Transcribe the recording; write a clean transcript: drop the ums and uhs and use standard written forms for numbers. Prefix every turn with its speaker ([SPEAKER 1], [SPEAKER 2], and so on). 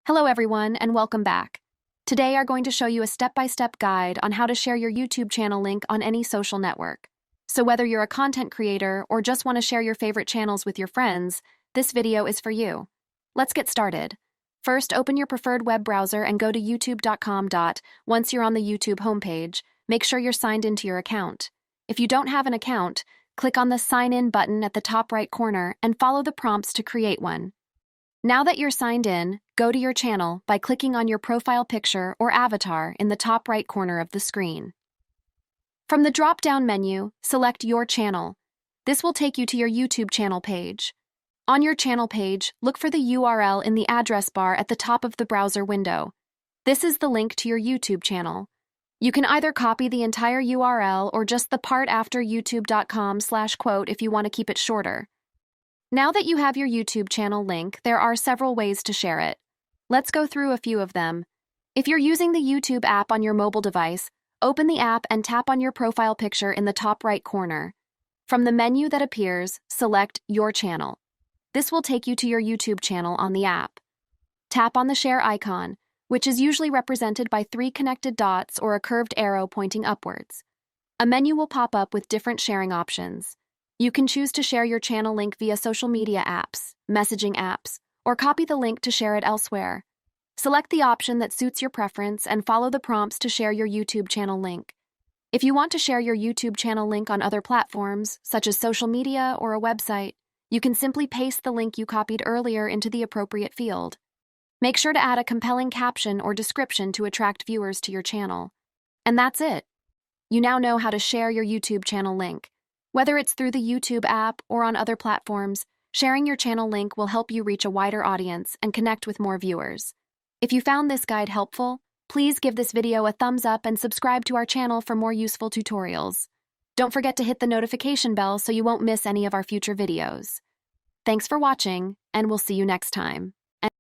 [SPEAKER 1] Hello everyone and welcome back. Today I'm going to show you a step-by-step guide on how to share your YouTube channel link on any social network. So whether you're a content creator or just want to share your favorite channels with your friends, this video is for you. Let's get started. First, open your preferred web browser and go to youtube.com. Once you're on the YouTube homepage, make sure you're signed into your account. If you don't have an account, click on the Sign In button at the top right corner and follow the prompts to create one. Now that you're signed in, go to your channel by clicking on your profile picture or avatar in the top right corner of the screen. From the drop-down menu, select Your Channel. This will take you to your YouTube channel page. On your channel page, look for the URL in the address bar at the top of the browser window. This is the link to your YouTube channel. You can either copy the entire URL or just the part after youtube.com/quote if you want to keep it shorter. Now that you have your YouTube channel link, there are several ways to share it. Let's go through a few of them. If you're using the YouTube app on your mobile device, open the app and tap on your profile picture in the top right corner. From the menu that appears, select Your Channel. This will take you to your YouTube channel on the app. Tap on the share icon, which is usually represented by 3 connected dots or a curved arrow pointing upwards. A menu will pop up with different sharing options. You can choose to share your channel link via social media apps, messaging apps, or copy the link to share it elsewhere. Select the option that suits your preference and follow the prompts to share your YouTube channel link. If you want to share your YouTube channel link on other platforms, such as social media or a website, you can simply paste the link you copied earlier into the appropriate field. Make sure to add a compelling caption or description to attract viewers to your channel. And that's it. You now know how to share your YouTube channel link. Whether it's through the YouTube app or on other platforms, sharing your channel link will help you reach a wider audience and connect with more viewers. If you found this guide helpful, please give this video a thumbs up and subscribe to our channel for more useful tutorials. Don't forget to hit the notification bell so you won't miss any of our future videos. Thanks for watching, and we'll see you next time.